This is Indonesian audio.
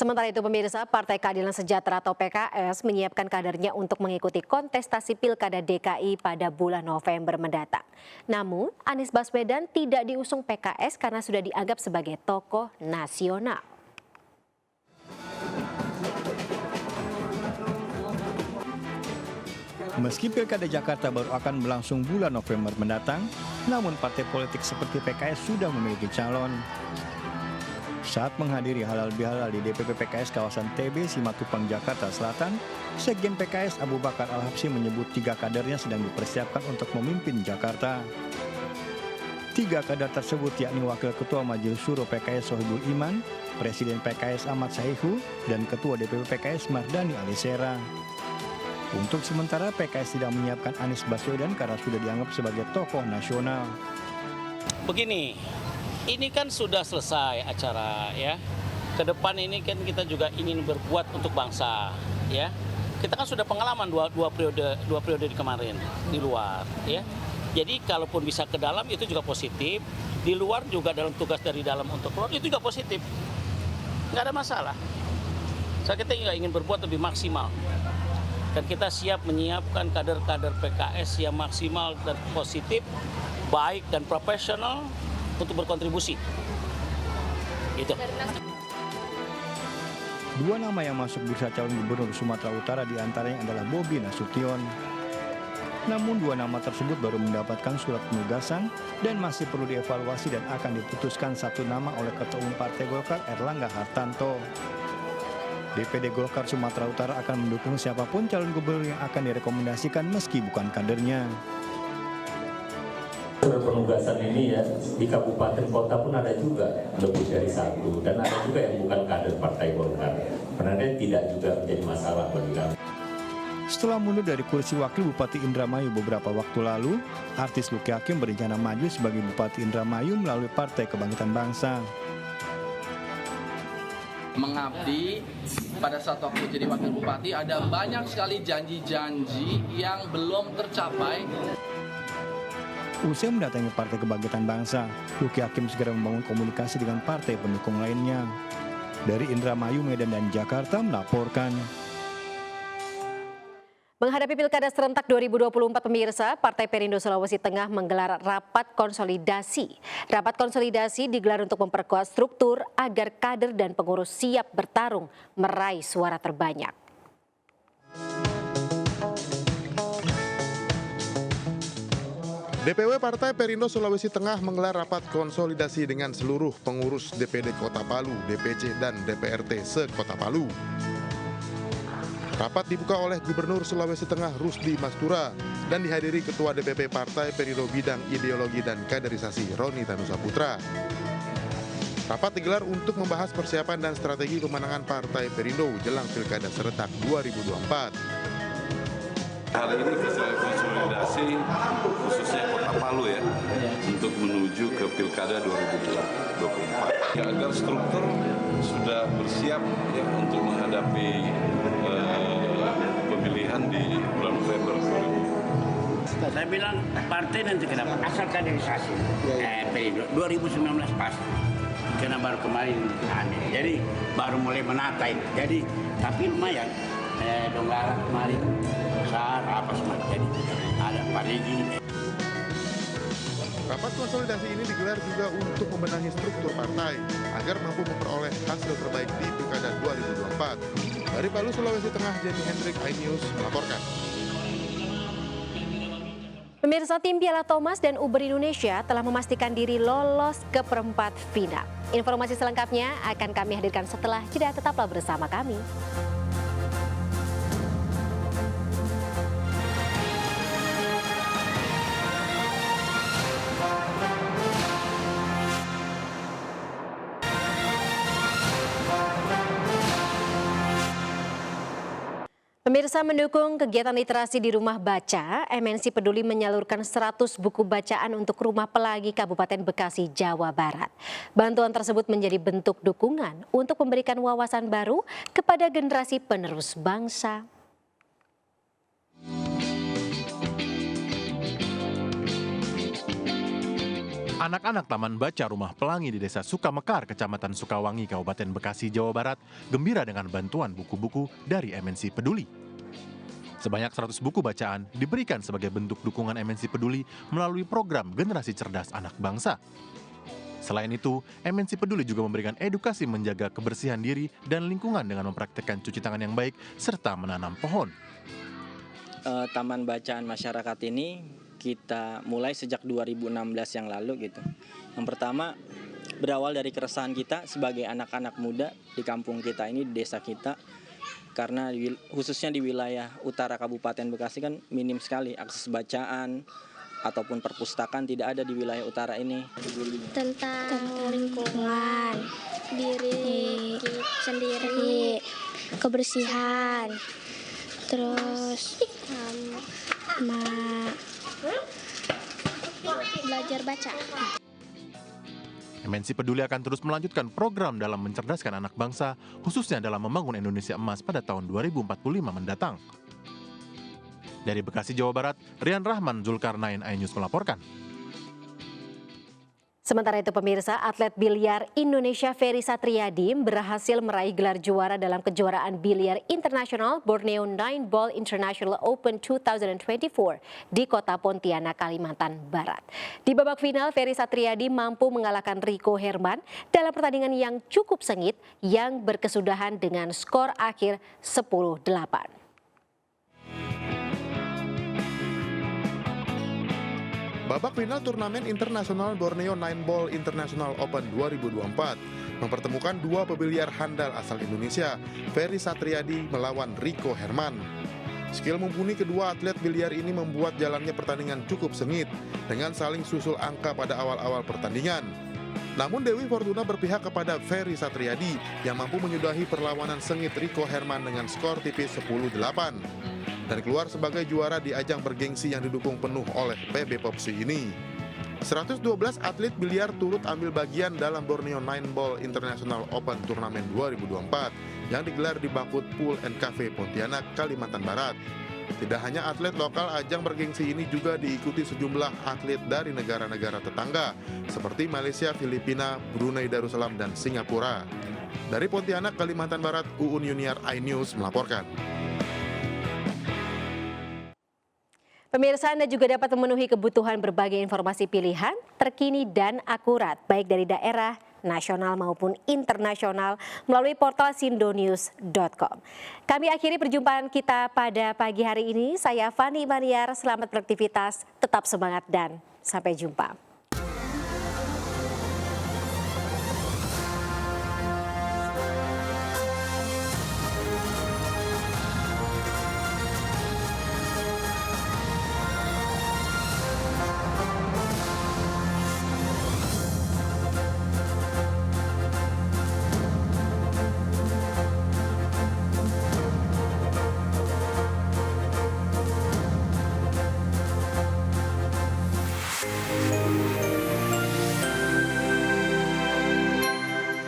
Sementara itu pemirsa, Partai Keadilan Sejahtera atau PKS menyiapkan kadernya untuk mengikuti kontestasi Pilkada DKI pada bulan November mendatang. Namun, Anies Baswedan tidak diusung PKS karena sudah dianggap sebagai tokoh nasional. Meski Pilkada Jakarta baru akan berlangsung bulan November mendatang, namun partai politik seperti PKS sudah memiliki calon. Saat menghadiri halal bihalal di DPP PKS kawasan TB Simatupang, Jakarta Selatan, Sekjen PKS Abu Bakar Al-Habsyi menyebut 3 kadernya sedang dipersiapkan untuk memimpin Jakarta. 3 kader tersebut yakni Wakil Ketua Majelis Syuro PKS Sohibul Iman, Presiden PKS Ahmad Saihu, dan Ketua DPP PKS Mardani Alisera. Untuk sementara PKS tidak menyiapkan Anies Baswedan karena sudah dianggap sebagai tokoh nasional. Begini, ini kan sudah selesai acara ya. Ke depan ini kan kita juga ingin berbuat untuk bangsa ya. Kita kan sudah pengalaman dua periode di kemarin di luar ya. Jadi kalaupun bisa ke dalam itu juga positif. Di luar juga dalam tugas dari dalam untuk keluar itu juga positif. Nggak ada masalah. Kita juga ingin berbuat lebih maksimal. Dan kita siap menyiapkan kader-kader PKS yang maksimal dan positif, baik dan profesional untuk berkontribusi. Gitu. 2 nama yang masuk bursa calon gubernur Sumatera Utara diantaranya adalah Bobi Nasution. Namun 2 nama tersebut baru mendapatkan surat penugasan dan masih perlu dievaluasi dan akan diputuskan 1 nama oleh Ketua Umum Partai Golkar Erlangga Hartanto. DPD Golkar Sumatera Utara akan mendukung siapapun calon gubernur yang akan direkomendasikan meski bukan kadernya. Surat penugasan ini ya di kabupaten kota pun ada juga lebih dari 1 dan ada juga yang bukan kader Partai Golkar. Sebenarnya tidak juga menjadi masalah bagi kami. Setelah mundur dari kursi Wakil Bupati Indramayu beberapa waktu lalu, artis Lucky Hakim berencana maju sebagai Bupati Indramayu melalui Partai Kebangkitan Bangsa. Mengabdi pada saat waktu jadi wakil bupati ada banyak sekali janji-janji yang belum tercapai. Usai mendatangi Partai Kebangkitan Bangsa, Lucky Hakim segera membangun komunikasi dengan partai pendukung lainnya. Dari Indramayu, Medan, dan Jakarta melaporkan. Menghadapi Pilkada serentak 2024 pemirsa, Partai Perindo Sulawesi Tengah menggelar rapat konsolidasi. Rapat konsolidasi digelar untuk memperkuat struktur agar kader dan pengurus siap bertarung meraih suara terbanyak. DPW Partai Perindo Sulawesi Tengah menggelar rapat konsolidasi dengan seluruh pengurus DPD Kota Palu, DPC, dan DPRT se-Kota Palu. Rapat dibuka oleh Gubernur Sulawesi Tengah Rusdi Mastura dan dihadiri Ketua DPP Partai Perindo Bidang Ideologi dan Kaderisasi Roni Tanusa Putra. Rapat digelar untuk membahas persiapan dan strategi pemenangan Partai Perindo jelang Pilkada serentak 2024. Hari ini konsolidasi khususnya Kota Palu ya, untuk menuju ke Pilkada 2024. Agar struktur sudah bersiap ya, untuk menghadapi pemilihan di bulan November 2024. Saya bilang partai nanti kenapa? Asal kaderisasi. Perindo 2019 pasti. Karena baru kemarin aneh. Jadi baru mulai menata ini. Jadi tapi lumayan. Donggala kemarin besar apa semua. Jadi ada Parigi. Rapat konsolidasi ini digelar juga untuk membenahi struktur partai agar mampu memperoleh hasil terbaik di Pilkada 2024. Dari Palu, Sulawesi Tengah, Jenny Hendrik, iNews melaporkan. Pemirsa, tim Piala Thomas dan Uber Indonesia telah memastikan diri lolos ke perempat final. Informasi selengkapnya akan kami hadirkan setelah jeda, tetaplah bersama kami. Pemirsa, mendukung kegiatan literasi di Rumah Baca, MNC Peduli menyalurkan 100 buku bacaan untuk Rumah Pelagi Kabupaten Bekasi, Jawa Barat. Bantuan tersebut menjadi bentuk dukungan untuk memberikan wawasan baru kepada generasi penerus bangsa. Anak-anak Taman Baca Rumah Pelangi di Desa Sukamekar, Kecamatan Sukawangi, Kabupaten Bekasi, Jawa Barat, gembira dengan bantuan buku-buku dari MNC Peduli. Sebanyak 100 buku bacaan diberikan sebagai bentuk dukungan MNC Peduli melalui program Generasi Cerdas Anak Bangsa. Selain itu, MNC Peduli juga memberikan edukasi menjaga kebersihan diri dan lingkungan dengan mempraktikkan cuci tangan yang baik serta menanam pohon. Taman Bacaan Masyarakat ini kita mulai sejak 2016 yang lalu gitu. Yang pertama berawal dari keresahan kita sebagai anak-anak muda di kampung kita ini, di desa kita. Karena khususnya di wilayah utara Kabupaten Bekasi kan minim sekali akses bacaan ataupun perpustakaan, tidak ada di wilayah utara ini. Tentang lingkungan, diri sendiri, kebersihan, terus belajar baca. MNC Peduli akan terus melanjutkan program dalam mencerdaskan anak bangsa, khususnya dalam membangun Indonesia Emas pada tahun 2045 mendatang. Dari Bekasi, Jawa Barat, Rian Rahman, Zulkarnain, iNews melaporkan. Sementara itu pemirsa, atlet biliar Indonesia Ferry Satriadi berhasil meraih gelar juara dalam kejuaraan biliar internasional Borneo Nine Ball International Open 2024 di kota Pontianak, Kalimantan Barat. Di babak final, Ferry Satriadi mampu mengalahkan Rico Herman dalam pertandingan yang cukup sengit yang berkesudahan dengan skor akhir 10-8. Babak final turnamen internasional Borneo Nine Ball International Open 2024 mempertemukan dua pebiliar handal asal Indonesia, Ferry Satriadi melawan Rico Herman. Skill mumpuni kedua atlet biliar ini membuat jalannya pertandingan cukup sengit dengan saling susul angka pada awal-awal pertandingan. Namun Dewi Fortuna berpihak kepada Ferry Satriadi yang mampu menyudahi perlawanan sengit Rico Herman dengan skor tipis 10-8. Dan keluar sebagai juara di ajang bergengsi yang didukung penuh oleh PB Popsi ini. 112 atlet biliar turut ambil bagian dalam Borneo Nine Ball International Open Turnamen 2024 yang digelar di Bakut Pool and Cafe Pontianak, Kalimantan Barat. Tidak hanya atlet lokal, ajang bergengsi ini juga diikuti sejumlah atlet dari negara-negara tetangga seperti Malaysia, Filipina, Brunei Darussalam, dan Singapura. Dari Pontianak, Kalimantan Barat, Uun Yuniar, iNews melaporkan. Pemirsa, Anda juga dapat memenuhi kebutuhan berbagai informasi pilihan, terkini dan akurat, baik dari daerah, nasional maupun internasional melalui portal sindonews.com. Kami akhiri perjumpaan kita pada pagi hari ini. Saya Fani Maniar, selamat beraktivitas, tetap semangat dan sampai jumpa.